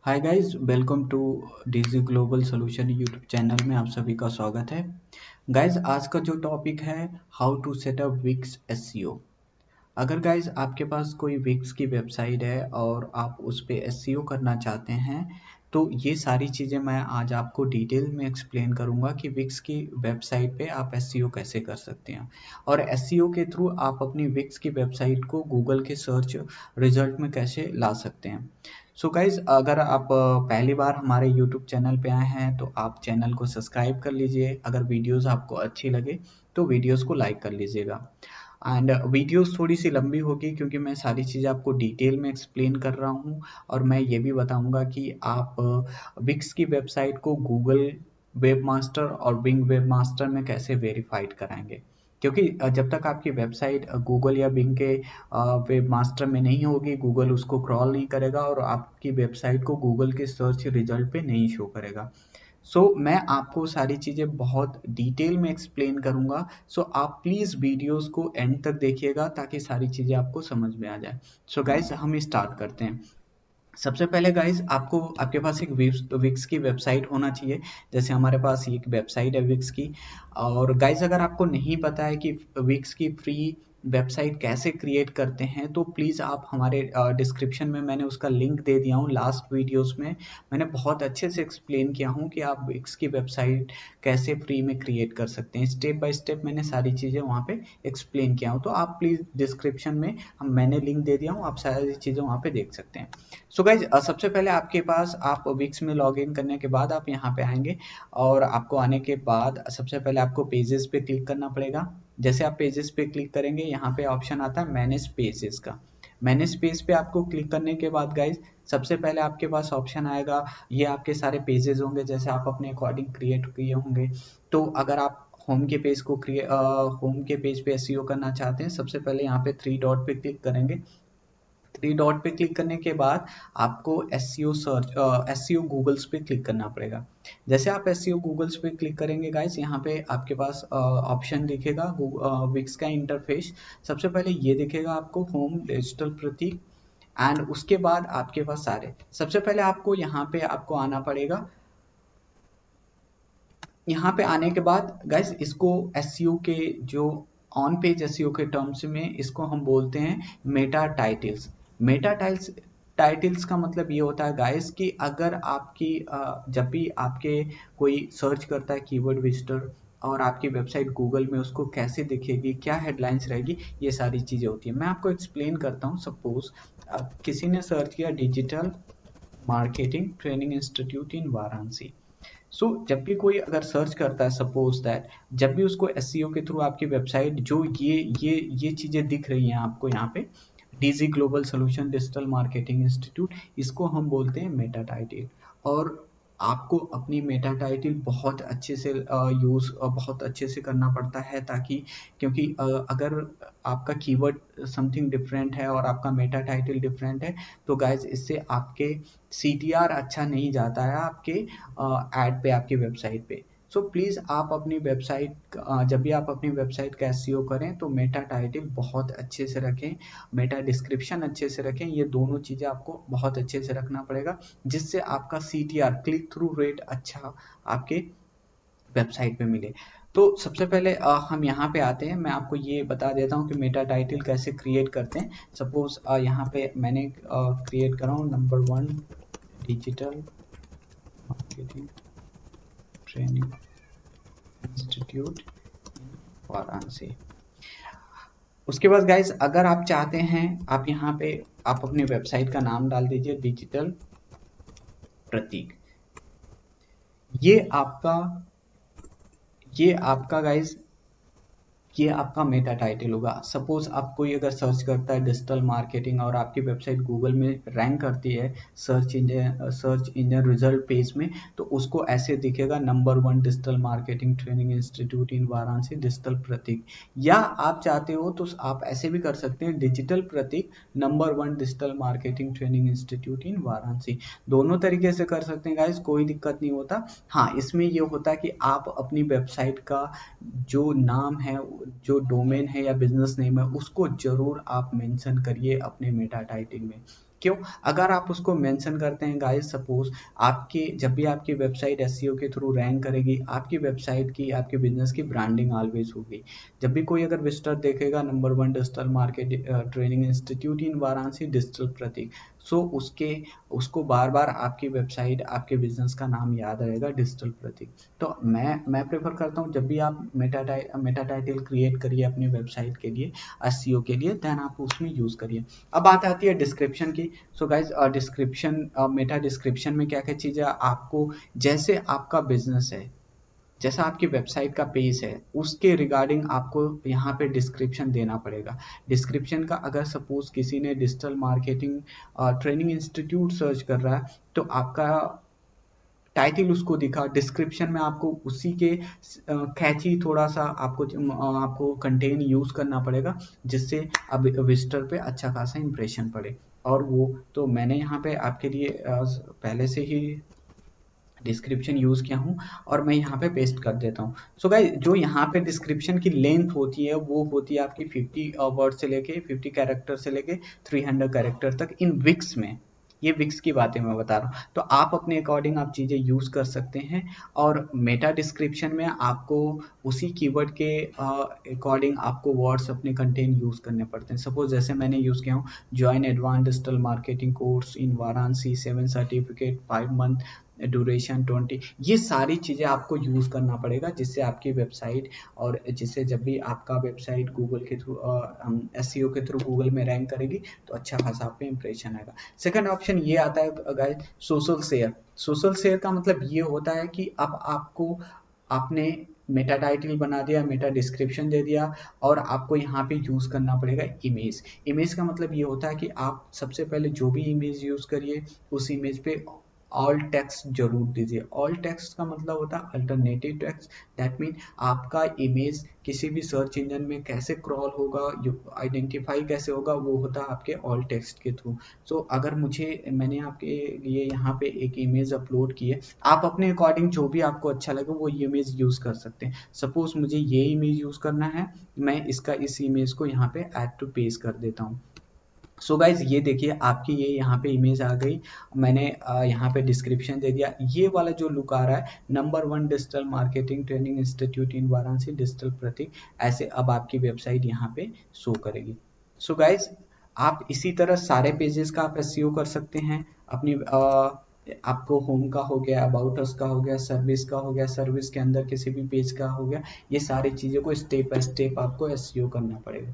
Hi guys, welcome to DG global solution YouTube channel में आप सभी का स्वागत है। गाइस, आज का जो टॉपिक है how to set up Wix SEO. अगर गाइस आपके पास कोई विक्स की वेबसाइट है और आप उस पे एसईओ करना चाहते हैं तो ये सारी चीज़ें मैं आज आपको डिटेल में एक्सप्लेन करूंगा कि विक्स की वेबसाइट पे आप एसईओ कैसे कर सकते हैं और एसईओ के थ्रू आप अपनी विक्स की वेबसाइट को गूगल के सर्च रिजल्ट में कैसे ला सकते हैं। सो गाइज, अगर आप पहली बार हमारे यूट्यूब चैनल पे आए हैं तो आप चैनल को सब्सक्राइब कर लीजिए। अगर वीडियोस आपको अच्छी लगे तो वीडियोस को लाइक कर लीजिएगा। एंड वीडियोस थोड़ी सी लंबी होगी क्योंकि मैं सारी चीज़ें आपको डिटेल में एक्सप्लेन कर रहा हूँ और मैं ये भी बताऊँगा कि आप विक्स की वेबसाइट को गूगल वेब मास्टर और बिंग वेब मास्टर में कैसे वेरीफाइड कराएंगे, क्योंकि जब तक आपकी वेबसाइट गूगल या बिंग के वेब मास्टर में नहीं होगी, गूगल उसको क्रॉल नहीं करेगा और आपकी वेबसाइट को गूगल के सर्च रिजल्ट पे नहीं शो करेगा। मैं आपको सारी चीज़ें बहुत डिटेल में एक्सप्लेन करूंगा। आप प्लीज़ वीडियोस को एंड तक देखिएगा ताकि सारी चीज़ें आपको समझ में आ जाए। गाइस, हम स्टार्ट करते हैं। सबसे पहले गाइस, आपको आपके पास एक विक्स की वेबसाइट होना चाहिए। जैसे हमारे पास एक वेबसाइट है विक्स की। और गाइस, अगर आपको नहीं पता है कि विक्स की फ्री वेबसाइट कैसे क्रिएट करते हैं तो प्लीज़ आप हमारे डिस्क्रिप्शन में मैंने उसका लिंक दे दिया हूँ। लास्ट वीडियोस में मैंने बहुत अच्छे से एक्सप्लेन किया हूँ कि आप विक्स की वेबसाइट कैसे फ्री में क्रिएट कर सकते हैं। स्टेप बाय स्टेप मैंने सारी चीज़ें वहाँ पे एक्सप्लेन किया हूँ, तो आप प्लीज़ डिस्क्रिप्शन में मैंने लिंक दे दिया हूँ, आप सारी चीज़ें वहाँ पे देख सकते हैं। गाइज, सबसे पहले आपके पास आप विक्स में लॉग इन करने के बाद आप यहाँ पे आएंगे और आपको आने के बाद सबसे पहले आपको पेजेस पे क्लिक करना पड़ेगा। जैसे आप पेजेस पे क्लिक करेंगे, यहाँ पे ऑप्शन आता है मैनेज पेजेस का। मैनेज पेज पे आपको क्लिक करने के बाद गाइज, सबसे पहले आपके पास ऑप्शन आएगा, ये आपके सारे पेजेस होंगे जैसे आप अपने अकॉर्डिंग क्रिएट किए होंगे। तो अगर आप होम के पेज पे एसईओ करना चाहते हैं, सबसे पहले यहाँ पे थ्री डॉट पे क्लिक करेंगे। थ्री डॉट पे क्लिक करने के बाद आपको एसईओ गूगल्स पे क्लिक करना पड़ेगा। जैसे आप एसईओ गूगल्स पे क्लिक करेंगे गाइस, यहाँ पे आपके पास ऑप्शन दिखेगा विक्स का इंटरफेस। सबसे पहले ये दिखेगा आपको होम डिजिटल प्रतीक एंड उसके बाद आपके पास सारे, सबसे पहले आपको यहाँ पे आपको आना पड़ेगा। यहाँ पे आने के बाद गाइस, इसको एसईओ के जो ऑन पेज एसईओ के टर्म्स में इसको हम बोलते हैं मेटा टाइटल्स। मेटा टाइटल्स का मतलब ये होता है गाइस कि अगर आपकी जब भी आपके कोई सर्च करता है कीवर्ड विजिटर और आपकी वेबसाइट गूगल में उसको कैसे दिखेगी, क्या हेडलाइंस रहेगी, ये सारी चीजें होती है। मैं आपको एक्सप्लेन करता हूँ। सपोज किसी ने सर्च किया digital marketing training institute in Varanasi. जब भी कोई अगर सर्च करता है, सपोज दैट जब भी उसको एसईओ के थ्रू आपकी वेबसाइट जो ये चीजें दिख रही हैं आपको यहाँ पे, DG global solution digital marketing institute, इसको हम बोलते हैं मेटा टाइटल। और आपको अपनी मेटा टाइटल बहुत अच्छे से यूज बहुत अच्छे से करना पड़ता है, ताकि क्योंकि अगर आपका कीवर्ड समथिंग डिफरेंट है और आपका मेटा टाइटल डिफरेंट है तो गाइज इससे आपके सीटीआर अच्छा नहीं जाता है आपके ऐड पे, आपकी वेबसाइट पे। प्लीज़ आप अपनी वेबसाइट जब भी आप अपनी वेबसाइट का एसईओ करें तो मेटा टाइटल बहुत अच्छे से रखें, मेटा डिस्क्रिप्शन अच्छे से रखें। ये दोनों चीज़ें आपको बहुत अच्छे से रखना पड़ेगा जिससे आपका सीटीआर क्लिक थ्रू रेट अच्छा आपके वेबसाइट पे मिले। तो सबसे पहले हम यहाँ पे आते हैं। मैं आपको ये बता देता हूँ कि मेटा टाइटल कैसे क्रिएट करते हैं। सपोज यहाँ पे मैंने क्रिएट करा हूँ number 1 digital marketing training institute Varanasi. उसके बाद गाइज, अगर आप चाहते हैं, आप यहाँ पे आप अपनी वेबसाइट का नाम डाल दीजिए डिजिटल प्रतीक। ये आपका गाइज ये आपका मेटा टाइटल होगा। सपोज आप कोई अगर सर्च करता है डिजिटल मार्केटिंग और आपकी वेबसाइट गूगल में रैंक करती है सर्च इंजन रिजल्ट पेज में, तो उसको ऐसे दिखेगा number 1 digital marketing training institute in Varanasi digital Prateek. या आप चाहते हो तो आप ऐसे भी कर सकते हैं digital Pratik number 1 digital marketing training institute in Varanasi. दोनों तरीके से कर सकते हैं गाइज, कोई दिक्कत नहीं होता। हाँ, इसमें ये होता है कि आप अपनी वेबसाइट का जो नाम है, जो डोमेन है या बिजनेस नेम है, उसको जरूर आप मेंशन करिए अपने मेटा टाइटल में। क्यों? अगर आप उसको मेंशन करते हैं गाइस, सपोज आपकी जब भी आपकी वेबसाइट एसईओ के थ्रू रैंक करेगी, आपकी वेबसाइट की, आपके बिजनेस की ब्रांडिंग ऑलवेज होगी। जब भी कोई अगर विजिटर देखेगा number 1 digital market training institute in Varanasi digital Prateek, so उसको बार बार आपकी वेबसाइट, आपके बिजनेस का नाम याद रहेगा, डिजिटल प्रतीक। तो मैं प्रेफर करता हूँ जब भी आप मेटा टाइटल क्रिएट करिए अपनी वेबसाइट के लिए, एसईओ के लिए, देन आप उसमें यूज करिए। अब बात आती है डिस्क्रिप्शन की। So guys description, Meta description में क्या क्या चीज़ें आपको, जैसे आपका बिजनेस है, जैसा आपकी वेबसाइट का पेज है, उसके रिगार्डिंग आपको यहाँ पे डिस्क्रिप्शन देना पड़ेगा। डिस्क्रिप्शन का अगर सपोज किसी ने digital marketing training institute search कर रहा है, तो आपका टाइटल उसको दिखा, डिस्क्रिप्शन में आपको उसी के कैची थोड़ा सा आपको कंटेन यूज करना पड़ेगा, जिससे अब विजिटर पे अच्छा खासा इंप्रेशन पड़े। और वो तो मैंने यहाँ पे आपके लिए पहले से ही डिस्क्रिप्शन यूज किया हूँ, और मैं यहाँ पे पेस्ट कर देता हूँ। सो गाइस जो यहाँ पे डिस्क्रिप्शन की लेंथ होती है वो होती है आपकी 50 वर्ड से लेके 50 कैरेक्टर से लेके 300 कैरेक्टर तक इन विक्स में। ये विक्स की बातें मैं बता रहा हूँ, तो आप अपने अकॉर्डिंग आप चीज़ें यूज कर सकते हैं। और मेटा डिस्क्रिप्शन में आपको उसी कीवर्ड के अकॉर्डिंग आपको वर्ड्स अपने कंटेंट यूज करने पड़ते हैं। सपोज जैसे मैंने यूज किया हूँ, join advance digital marketing course in Varanasi, 7 certificate, 5 month duration 20, ये सारी चीज़ें आपको यूज़ करना पड़ेगा, जिससे आपकी वेबसाइट, और जिससे जब भी आपका वेबसाइट गूगल के थ्रू एसईओ के थ्रू गूगल में रैंक करेगी, तो अच्छा खासा आप पे इंप्रेशन आएगा। सेकंड ऑप्शन ये आता है guys, social share. Social share का मतलब ये होता है कि अब आपने मेटा टाइटल बना दिया, मेटा डिस्क्रिप्शन दे दिया, और आपको यहाँ पे यूज़ करना पड़ेगा इमेज। इमेज का मतलब ये होता है कि आप सबसे पहले जो भी इमेज यूज़ करिए, उस इमेज पे ऑल टेक्स्ट जरूर दीजिए। ऑल टेक्स्ट का मतलब होता है अल्टरनेटिव टेक्स्ट। दैट मीन आपका इमेज किसी भी सर्च इंजन में कैसे क्रॉल होगा, आइडेंटिफाई कैसे होगा, वो होता है आपके ऑल टेक्स्ट के थ्रू। सो अगर मैंने आपके लिए यहाँ पे एक इमेज अपलोड की है, आप अपने अकॉर्डिंग जो भी आपको अच्छा लगे वो इमेज यूज कर सकते हैं। सपोज मुझे ये इमेज यूज करना है, मैं इस इमेज को यहाँ पे ऐड टू पेज कर देता हूँ। सो गाइज ये देखिए आपकी ये यहाँ पे इमेज आ गई, मैंने यहाँ पे डिस्क्रिप्शन दे दिया, ये वाला जो लुक आ रहा है, number 1 digital marketing training institute in Varanasi digital Prateek, ऐसे अब आपकी वेबसाइट यहाँ पे शो करेगी। सो गाइज आप इसी तरह सारे पेजेस का आप एसईओ कर सकते हैं अपनी आपको होम का हो गया, अबाउट अस का हो गया, सर्विस का हो गया, सर्विस के अंदर किसी भी पेज का हो गया, ये सारी चीज़ों को स्टेप बाय स्टेप आपको एसईओ करना पड़ेगा।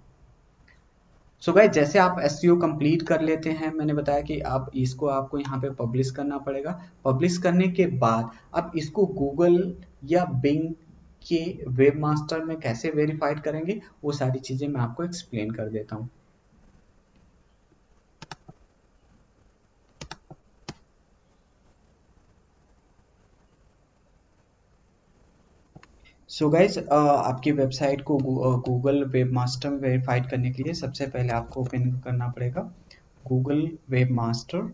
सो गाइस जैसे आप एसईओ कंप्लीट कर लेते हैं, मैंने बताया कि आप इसको आपको यहाँ पे पब्लिश करना पड़ेगा। पब्लिश करने के बाद आप इसको गूगल या बिंग के वेब मास्टर में कैसे वेरीफाइड करेंगे, वो सारी चीजें मैं आपको एक्सप्लेन कर देता हूँ। सो गाइज आपकी वेबसाइट को गूगल वेब मास्टर में वेरीफाइड करने के लिए सबसे पहले आपको ओपन करना पड़ेगा गूगल वेब मास्टर।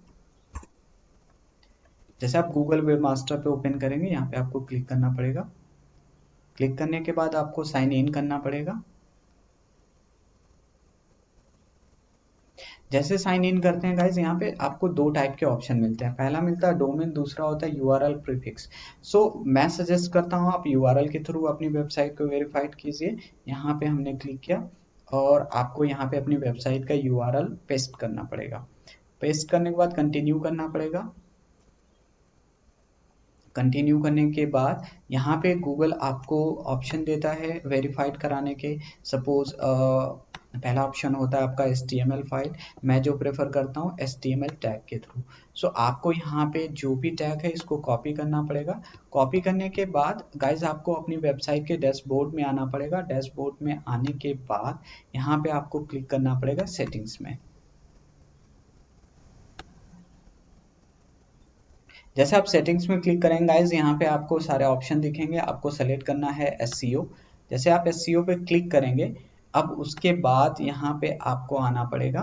जैसे आप गूगल वेब मास्टर पे ओपन करेंगे, यहाँ पे आपको क्लिक करना पड़ेगा। क्लिक करने के बाद आपको साइन इन करना पड़ेगा। जैसे साइन इन करते हैं गाइज, यहाँ पे आपको दो टाइप के ऑप्शन मिलते हैं। पहला मिलता है डोमेन, दूसरा होता है यूआरएल प्रीफिक्स। सो मैं सजेस्ट करता हूँ आप यूआरएल के थ्रू अपनी वेबसाइट को वेरीफाइड कीजिए। यहाँ पे हमने क्लिक किया, और आपको यहाँ पे अपनी वेबसाइट का यूआरएल पेस्ट करना पड़ेगा। पेस्ट करने के बाद कंटिन्यू करना पड़ेगा। कंटिन्यू करने के बाद यहाँ पे गूगल आपको ऑप्शन देता है वेरीफाइड कराने के। सपोज पहला ऑप्शन होता है आपका HTML फाइल। मैं जो प्रेफर करता हूँ HTML टैग के थ्रू। सो आपको यहाँ पे जो भी टैग है इसको कॉपी करना पड़ेगा। कॉपी करने के बाद गाइज आपको अपनी वेबसाइट के डैशबोर्ड में आना पड़ेगा। डैशबोर्ड में आने के बाद यहाँ पे आपको क्लिक करना पड़ेगा सेटिंग्स में। जैसे आप सेटिंग्स में क्लिक करेंगे गाइज, यहाँ पे आपको सारे ऑप्शन दिखेंगे। आपको सेलेक्ट करना है एसईओ। जैसे आप एसईओ पे क्लिक करेंगे, अब उसके बाद यहाँ पे आपको आना पड़ेगा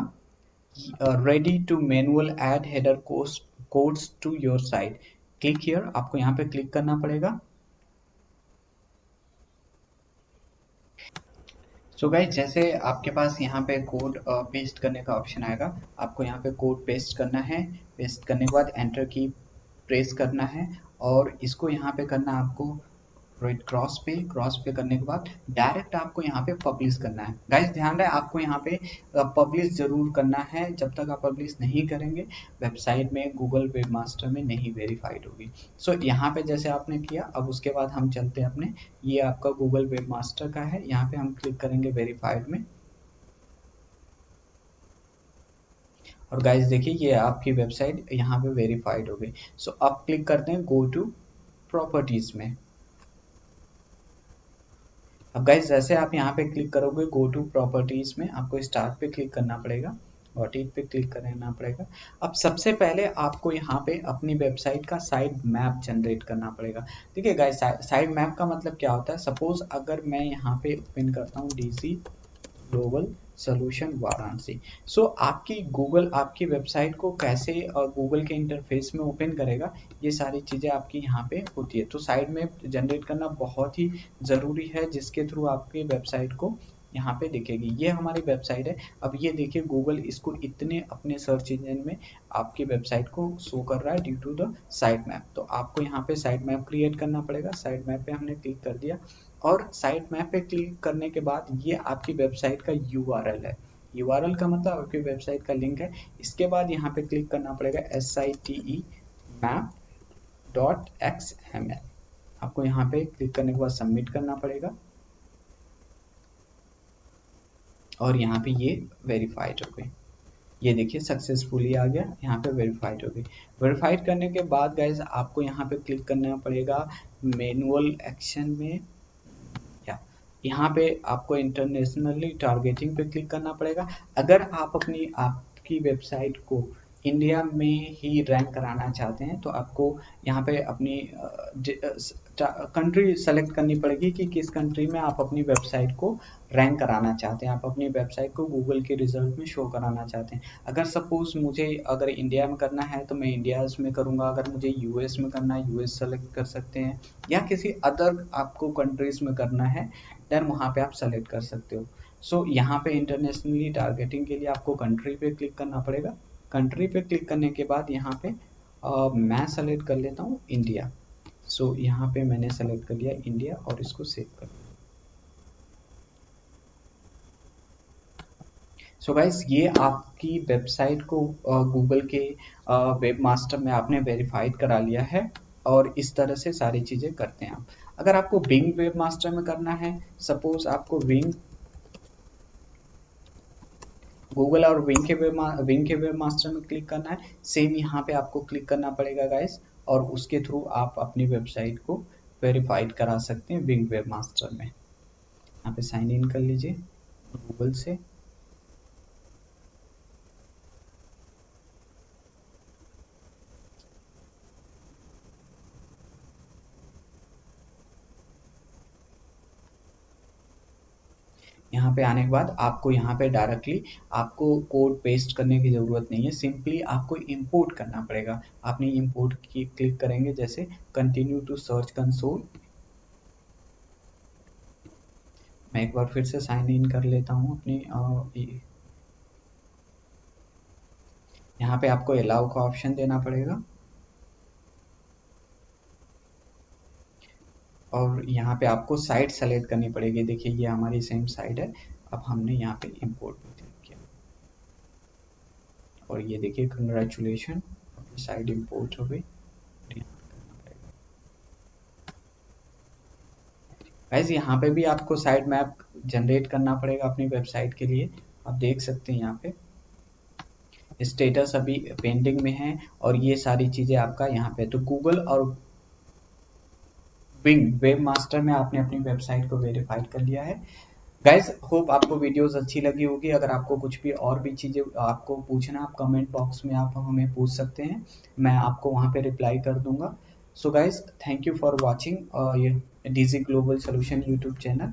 ready to manual add header codes to your site. Click here, आपको यहाँ पे क्लिक करना पड़ेगा। सो गाइज जैसे आपके पास यहाँ पे कोड पेस्ट करने का ऑप्शन आएगा, आपको यहाँ पे कोड पेस्ट करना है। पेस्ट करने के बाद एंटर की प्रेस करना है और इसको यहाँ पे करना है आपको राइट क्रॉस पे करने के बाद डायरेक्ट आपको यहाँ पे पब्लिश करना है। गाइस ध्यान रहे आपको यहाँ पे पब्लिश जरूर करना है। जब तक आप पब्लिश नहीं करेंगे वेबसाइट में गूगल वेबमास्टर में नहीं वेरीफाइड होगी। सो यहाँ पे जैसे आपने किया, अब उसके बाद हम चलते हैं अपने, ये आपका गूगल वेबमास्टर का है, यहाँ पे हम क्लिक करेंगे वेरीफाइड में और गाइस देखिए ये आपकी वेबसाइट यहाँ पे वेरीफाइड हो गई। सो अब क्लिक करते हैं गो टू प्रॉपर्टीज में। अब गाइस जैसे आप यहाँ पे क्लिक करोगे गो टू प्रॉपर्टीज में, आपको स्टार्ट पे क्लिक करना पड़ेगा, गॉट इट पे क्लिक करना पड़ेगा। अब सबसे पहले आपको यहाँ पे अपनी वेबसाइट का साइड मैप जनरेट करना पड़ेगा। देखिए गाइस साइड मैप का मतलब क्या होता है, सपोज अगर मैं यहाँ पे ओपन करता हूँ डीसी ग्लोबल सॉल्यूशन वाराणसी। सो आपकी गूगल आपकी वेबसाइट को कैसे गूगल के इंटरफेस में ओपन करेगा, ये सारी चीज़ें आपकी यहाँ पे होती है। तो साइड में जनरेट करना बहुत ही ज़रूरी है, जिसके थ्रू आपकी वेबसाइट को यहाँ पे दिखेगी। ये हमारी वेबसाइट है। अब ये देखिए गूगल इसको इतने अपने सर्च इंजन में आपकी वेबसाइट को शो कर रहा है due to the site map. तो आपको यहाँ पे साइट मैप क्रिएट करना पड़ेगा। साइट मैप पे हमने क्लिक कर दिया और साइट मैप पे क्लिक करने के बाद ये आपकी वेबसाइट का यूआरएल है। यूआरएल का मतलब आपकी वेबसाइट का लिंक है। इसके बाद यहाँ पे क्लिक करना पड़ेगा site map.xml। आपको यहाँ पे क्लिक करने के बाद सबमिट करना पड़ेगा और यहाँ पे ये वेरीफाइड हो गई। ये देखिए सक्सेसफुली आ गया, यहाँ पे वेरीफाइड हो गई। वेरीफाइड करने के बाद गाइज आपको यहाँ पे क्लिक करना पड़ेगा मैनुअल एक्शन में, यहाँ पे आपको इंटरनेशनली टारगेटिंग पे क्लिक करना पड़ेगा। अगर आप अपनी आपकी वेबसाइट को इंडिया में ही रैंक कराना चाहते हैं तो आपको यहाँ पे अपनी कंट्री सेलेक्ट करनी पड़ेगी कि किस कंट्री में आप अपनी वेबसाइट को रैंक कराना चाहते हैं, आप अपनी वेबसाइट को गूगल के रिजल्ट में शो कराना चाहते हैं। अगर सपोज मुझे अगर इंडिया में करना है तो मैं इंडिया में करूँगा, अगर मुझे यूएस में करना है यूएस सेलेक्ट कर सकते हैं, या किसी अदर आपको कंट्रीज में करना है देन वहाँ पे आप सेलेक्ट कर सकते हो। सो यहाँ पे इंटरनेशनली टारगेटिंग के लिए आपको कंट्री पे क्लिक करना पड़ेगा। कंट्री पे क्लिक करने के बाद यहाँ पे मैं सेलेक्ट कर लेता हूँ इंडिया। सो यहाँ पे मैंने सेलेक्ट कर लिया इंडिया और इसको सेव कर लिया। सो गाइस ये आपकी वेबसाइट को गूगल के वेबमास्टर में आपने वेरीफाइड करा लिया है और इस तरह से सारी चीज़ें करते हैं आप। अगर आपको बिंग वेबमास्टर में करना है, सपोज आपको विंग गूगल और विंग के वेबमास्टर में क्लिक करना है, सेम यहाँ पे आपको क्लिक करना पड़ेगा गाइस और उसके थ्रू आप अपनी वेबसाइट को वेरीफाइड करा सकते हैं विंग वेबमास्टर में। यहाँ पे साइन इन कर लीजिए गूगल से। यहाँ पे आने के बाद आपको यहाँ पे डायरेक्टली आपको कोड पेस्ट करने की ज़रूरत नहीं है, सिंपली आपको इंपोर्ट करना पड़ेगा। आपने इंपोर्ट की क्लिक करेंगे, जैसे कंटिन्यू टू सर्च कंसोल। मैं एक बार फिर से साइन इन कर लेता हूँ अपनी यहाँ पे आपको अलाउ का ऑप्शन देना पड़ेगा और यहाँ पे आपको साइट सेलेक्ट करनी पड़ेगी। देखिए ये हमारी सेम साइट है। अब हमने यहाँ पे इंपोर्ट पे क्लिक किया और ये देखिए कंग्रेचुलेशन, अपनी साइट इंपोर्ट हो गई। गाइस यहाँ पे भी आपको साइट मैप जनरेट करना पड़ेगा अपनी वेबसाइट के लिए। आप देख सकते हैं यहाँ पे स्टेटस अभी पेंडिंग में है और ये सारी चीज़ें आपका यहाँ पे, तो गूगल और बिंग वेबमास्टर में आपने अपनी वेबसाइट को वेरीफाइड कर लिया है। गाइज होप आपको वीडियोस अच्छी लगी होगी। अगर आपको कुछ भी और भी चीज़ें आपको पूछना, आप कमेंट बॉक्स में आप हमें पूछ सकते हैं, मैं आपको वहाँ पे रिप्लाई कर दूंगा। So guys thank you for watching ये DG global solution YouTube channel.